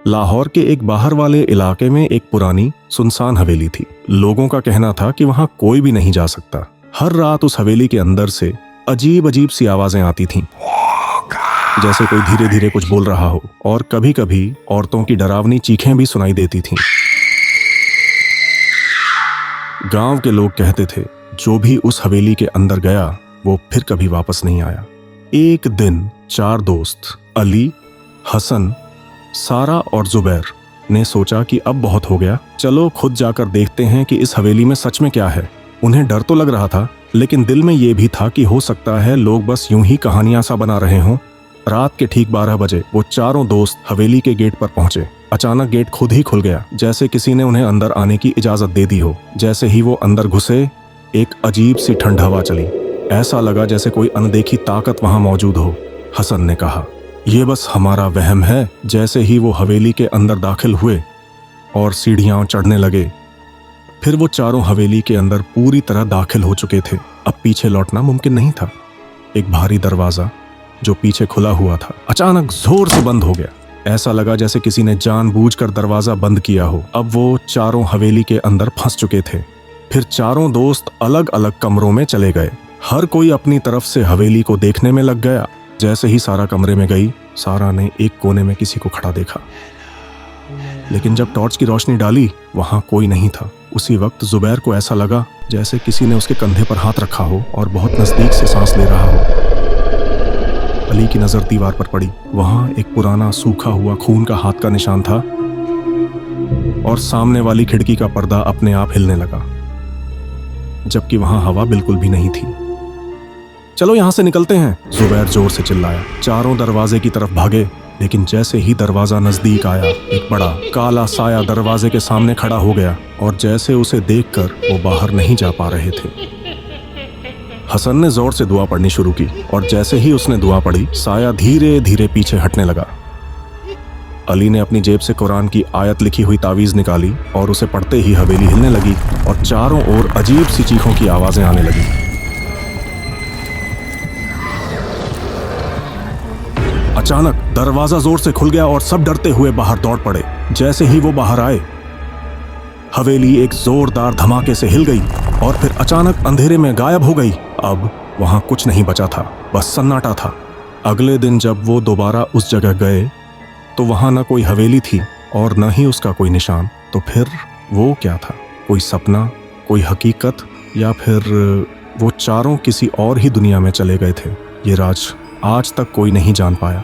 लाहौर के एक बाहर वाले इलाके में एक पुरानी सुनसान हवेली थी। लोगों का कहना था कि वहां कोई भी नहीं जा सकता। हर रात उस हवेली के अंदर से अजीब अजीब सी आवाजें आती थीं, जैसे कोई धीरे धीरे कुछ बोल रहा हो, और कभी कभी औरतों की डरावनी चीखें भी सुनाई देती थीं। गांव के लोग कहते थे जो भी उस हवेली के अंदर गया वो फिर कभी वापस नहीं आया। एक दिन 4 दोस्त अली, हसन, सारा और जुबैर ने सोचा कि अब बहुत हो गया, चलो खुद जाकर देखते हैं कि इस हवेली में सच में क्या है। उन्हें डर तो लग रहा था, लेकिन दिल में ये भी था कि हो सकता है लोग बस यूं ही कहानियां सा बना रहे हों। रात के ठीक 12 बजे वो चारों दोस्त हवेली के गेट पर पहुंचे। अचानक गेट खुद ही खुल गया, जैसे किसी ने उन्हें अंदर आने की इजाजत दे दी हो। जैसे ही वो अंदर घुसे, एक अजीब सी ठंड हवा चली। ऐसा लगा जैसे कोई अनदेखी ताकत वहां मौजूद हो। हसन ने कहा, ये बस हमारा वहम है। जैसे ही वो हवेली के अंदर दाखिल हुए और सीढ़ियां चढ़ने लगे, फिर वो चारों हवेली के अंदर पूरी तरह दाखिल हो चुके थे। अब पीछे लौटना मुमकिन नहीं था। एक भारी दरवाजा जो पीछे खुला हुआ था अचानक जोर से बंद हो गया। ऐसा लगा जैसे किसी ने जानबूझकर दरवाजा बंद किया हो। अब वो चारों हवेली के अंदर फंस चुके थे। फिर चारों दोस्त अलग अलग कमरों में चले गए। हर कोई अपनी तरफ से हवेली को देखने में लग गया। जैसे ही सारा कमरे में गई, सारा ने एक कोने में किसी को खड़ा देखा, लेकिन जब टॉर्च की रोशनी डाली वहां कोई नहीं था। उसी वक्त जुबैर को ऐसा लगा जैसे किसी ने उसके कंधे पर हाथ रखा हो और बहुत नजदीक से सांस ले रहा हो। अली की नजर दीवार पर पड़ी। वहां एक पुराना सूखा हुआ खून का हाथ का निशान था और सामने वाली खिड़की का पर्दा अपने आप हिलने लगा, जबकि वहां हवा बिल्कुल भी नहीं थी। चलो यहां से निकलते हैं, जुबैर जोर से चिल्लाया। चारों दरवाजे की तरफ भागे, लेकिन जैसे ही दरवाजा नजदीक आया, एक बड़ा काला साया दरवाजे के सामने खड़ा हो गया और जैसे उसे देखकर वो बाहर नहीं जा पा रहे थे। हसन ने जोर से दुआ पढ़नी शुरू की और जैसे ही उसने दुआ पढ़ी, साया धीरे धीरे पीछे हटने लगा। अली ने अपनी जेब से कुरान की आयत लिखी हुई तावीज निकाली और उसे पढ़ते ही हवेली हिलने लगी और चारों ओर अजीब सी चीखों की आवाजें आने लगी। अचानक दरवाजा जोर से खुल गया और सब डरते हुए बाहर दौड़ पड़े। जैसे ही वो बाहर आए, हवेली एक जोरदार धमाके से हिल गई और फिर अचानक अंधेरे में गायब हो गई। अब वहां कुछ नहीं बचा था, बस सन्नाटा था। अगले दिन जब वो दोबारा उस जगह गए तो वहां न कोई हवेली थी और न ही उसका कोई निशान। तो फिर वो क्या था? कोई सपना, कोई हकीकत, या फिर वो चारों किसी और ही दुनिया में चले गए थे? ये राज आज तक कोई नहीं जान पाया।